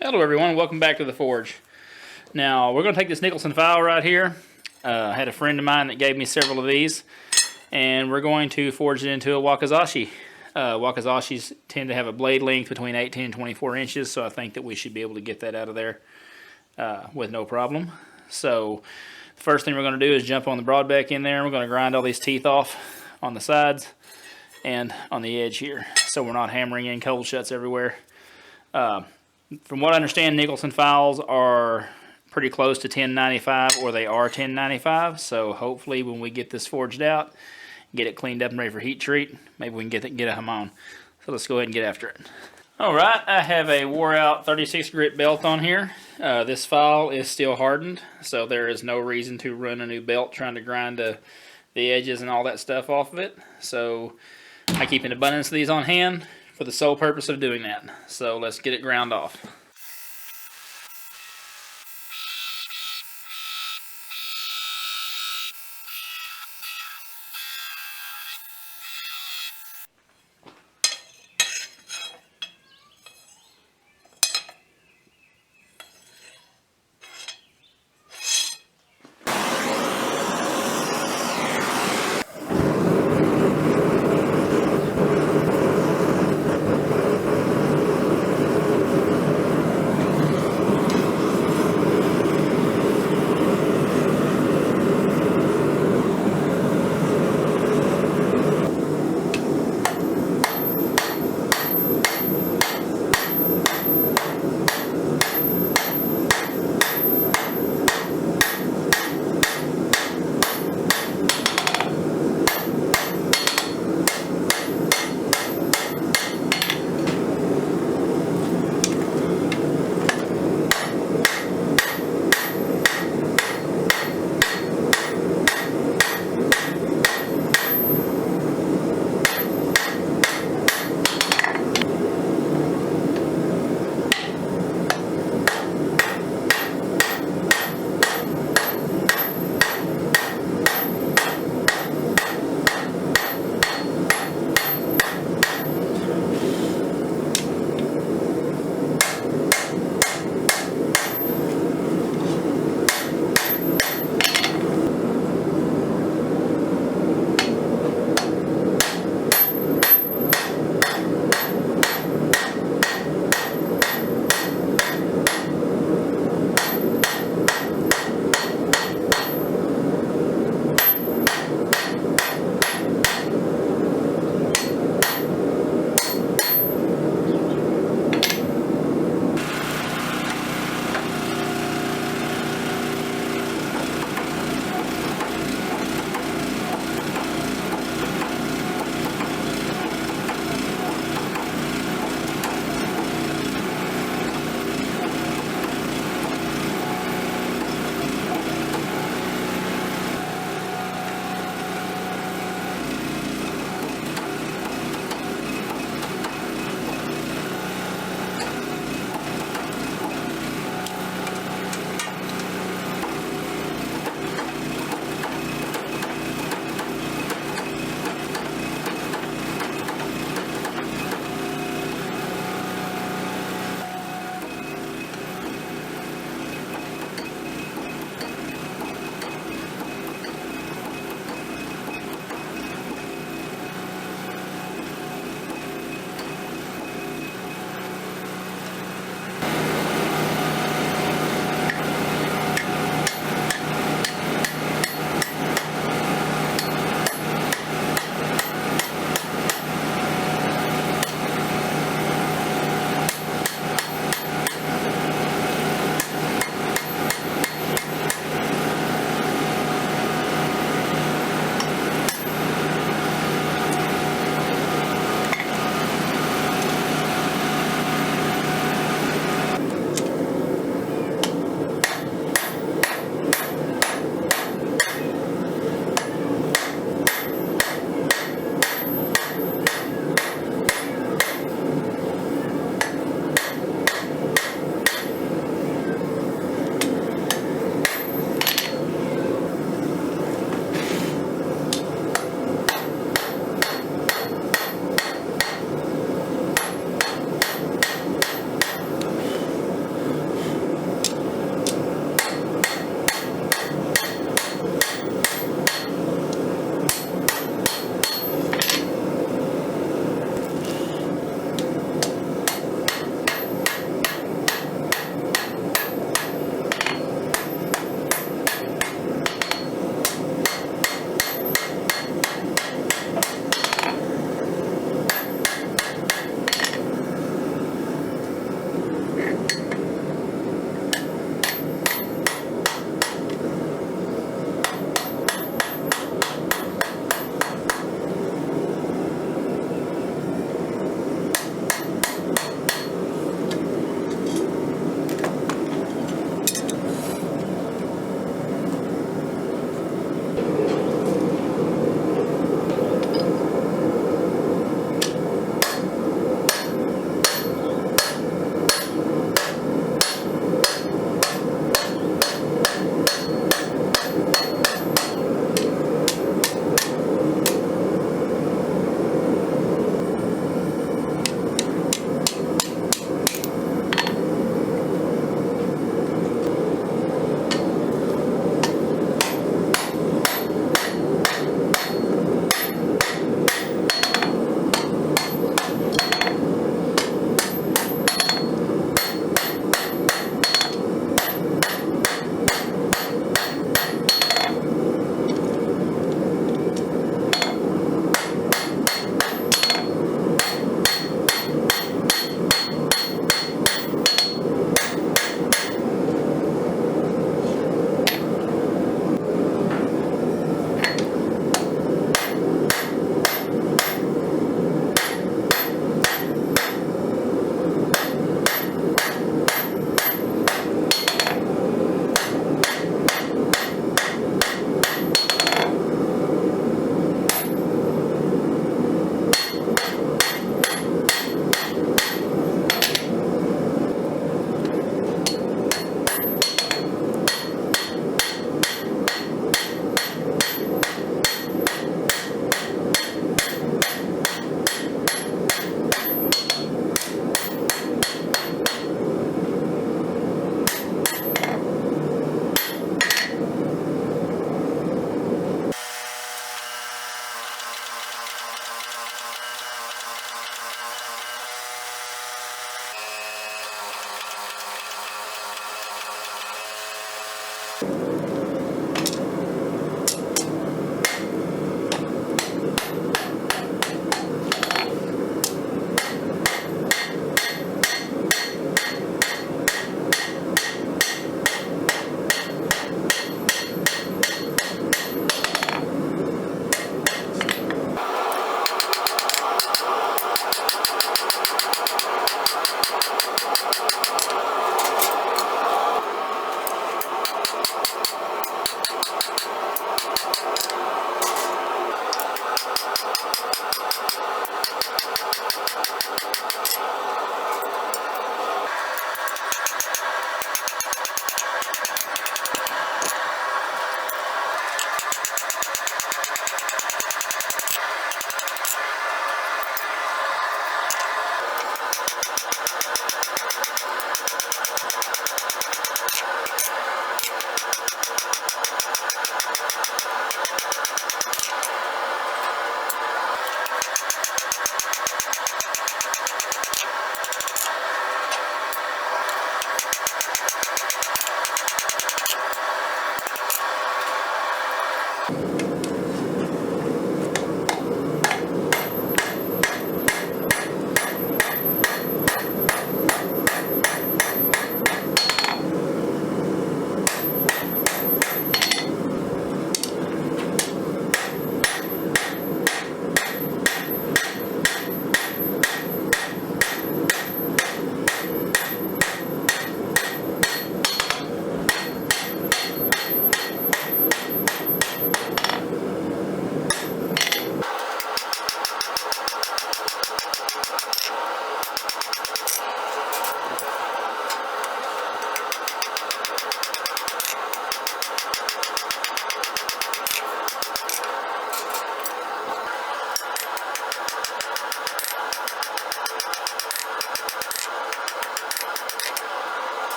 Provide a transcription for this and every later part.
Hello everyone, welcome back to the forge. Now we're going to take this Nicholson file right here. I had a friend of mine that gave me several of these, and we're going to forge it into a wakizashi. Wakizashis tend to have a blade length between 18 and 24 inches, so I think that we should be able to get that out of there with no problem. So the first thing we're going to do is jump on the broadback in there. We're going to grind all these teeth off on the sides and on the edge here, so we're not hammering in cold shuts everywhere. From what I understand, Nicholson files are pretty close to 1095, or they are 1095. So hopefully when we get this forged out, get it cleaned up and ready for heat treat, maybe we can get them on. So let's go ahead and get after it. Alright, I have a wore out 36 grit belt on here. This file is still hardened, so there is no reason to run a new belt trying to grind the edges and all that stuff off of it. So I keep an abundance of these on hand for the sole purpose of doing that. So let's get it ground off.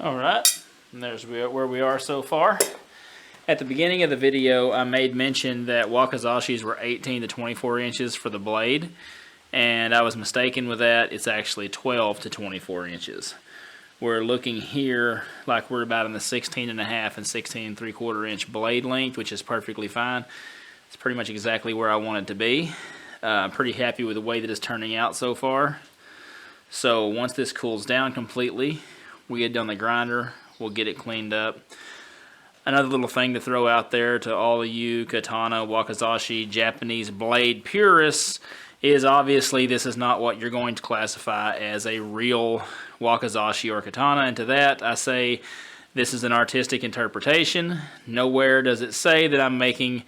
All right, and there's where we are so far. At the beginning of the video, I made mention that wakizashis were 18 to 24 inches for the blade, and I was mistaken with that. It's actually 12 to 24 inches. We're looking here like we're about in the 16.5 and 16 3/4 inch blade length, which is perfectly fine. It's pretty much exactly where I want it to be. I'm pretty happy with the way that it's turning out so far. So once this cools down completely, we get done the grinder, we'll get it cleaned up. Another little thing to throw out there to all of you katana, wakizashi, Japanese blade purists is obviously this is not what you're going to classify as a real wakizashi or katana, and to that I say this is an artistic interpretation. Nowhere does it say that I'm making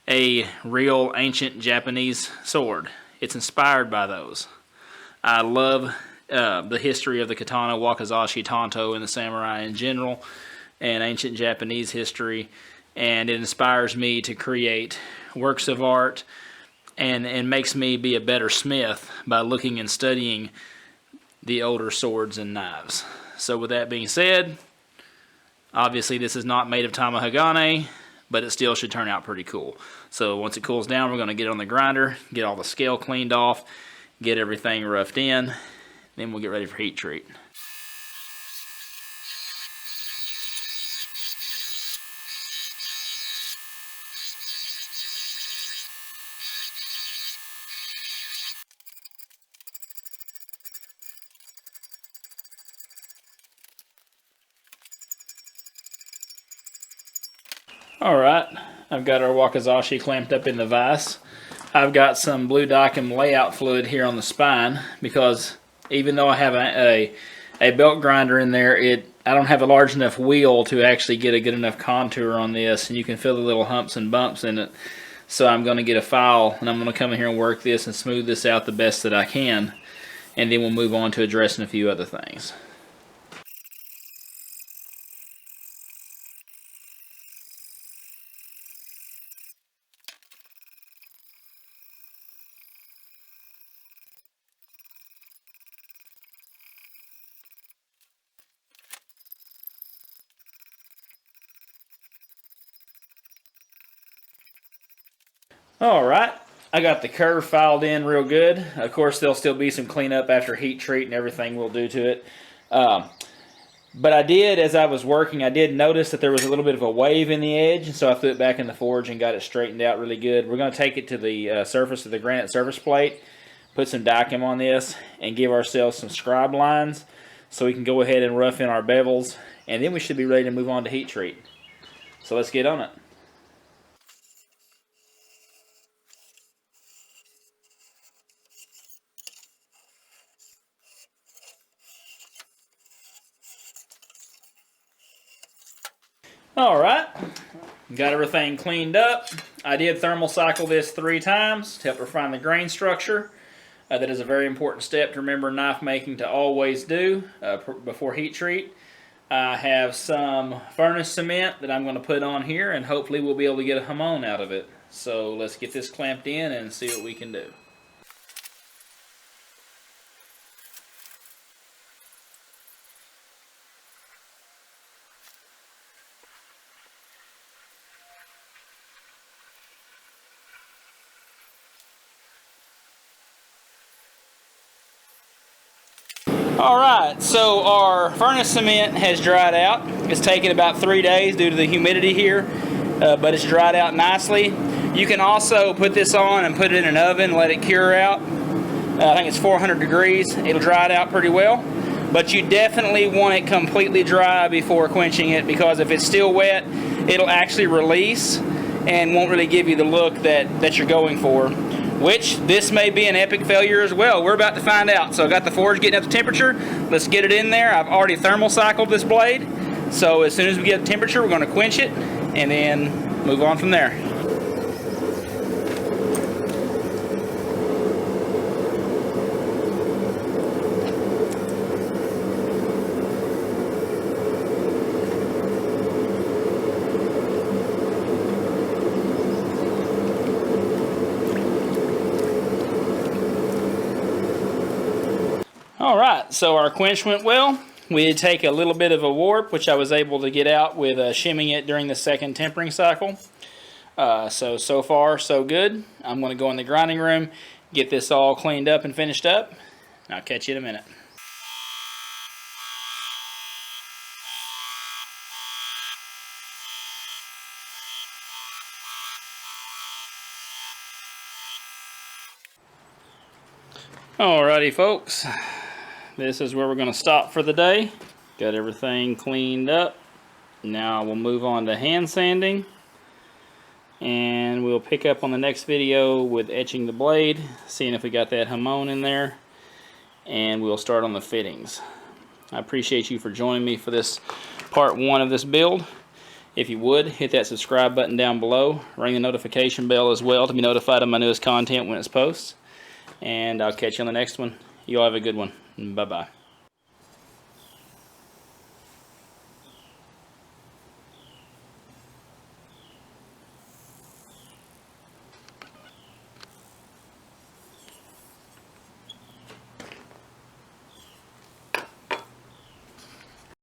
a real ancient Japanese sword. It's inspired by those. I love the history of the katana, wakizashi, tanto, and the samurai in general, and ancient Japanese history, and it inspires me to create works of art and makes me be a better smith by looking and studying the older swords and knives. So with that being said, obviously this is not made of tamahagane, but it still should turn out pretty cool. So once it cools down, we're going to get it on the grinder, get all the scale cleaned off, get everything roughed in, then we'll get ready for heat treat. Alright, I've got our wakizashi clamped up in the vise. I've got some blue Dicam layout fluid here on the spine because even though I have a belt grinder in there, I don't have a large enough wheel to actually get a good enough contour on this, and you can feel the little humps and bumps in it. So I'm going to get a file and I'm going to come in here and work this and smooth this out the best that I can, and then we'll move on to addressing a few other things. Alright, I got the curve filed in real good. Of course, there'll still be some cleanup after heat treat and everything we'll do to it. But I did, as I was working, I did notice that there was a little bit of a wave in the edge, so I threw it back in the forge and got it straightened out really good. We're going to take it to the surface of the granite surface plate, put some Dicam on this, and give ourselves some scribe lines so we can go ahead and rough in our bevels, and then we should be ready to move on to heat treat. So let's get on it. Alright, got everything cleaned up. I did thermal cycle this 3 times to help refine the grain structure. That is a very important step to remember in knife making to always do before heat treat. I have some furnace cement that I'm going to put on here, and hopefully we'll be able to get a hamon out of it. So let's get this clamped in and see what we can do. Alright, so our furnace cement has dried out. It's taken about 3 days due to the humidity here, but it's dried out nicely. You can also put this on and put it in an oven, let it cure out. I think it's 400 degrees. It'll dry it out pretty well. But you definitely want it completely dry before quenching it, because if it's still wet, it'll actually release and won't really give you the look that you're going for. Which, this may be an epic failure as well. We're about to find out. So I got the forge getting up to temperature. Let's get it in there. I've already thermal cycled this blade. So as soon as we get the temperature, we're going to quench it and then move on from there. Alright, so our quench went well. We did take a little bit of a warp, which I was able to get out with shimming it during the second tempering cycle. So far, so good. I'm going to go in the grinding room, get this all cleaned up and finished up, and I'll catch you in a minute. Alrighty, folks. This is where we're going to stop for the day. Got everything cleaned up. Now we'll move on to hand sanding. And we'll pick up on the next video with etching the blade, seeing if we got that hamon in there. And we'll start on the fittings. I appreciate you for joining me for this part 1 of this build. If you would, hit that subscribe button down below. Ring the notification bell as well to be notified of my newest content when it's posted. And I'll catch you on the next one. You all have a good one. Bye-bye.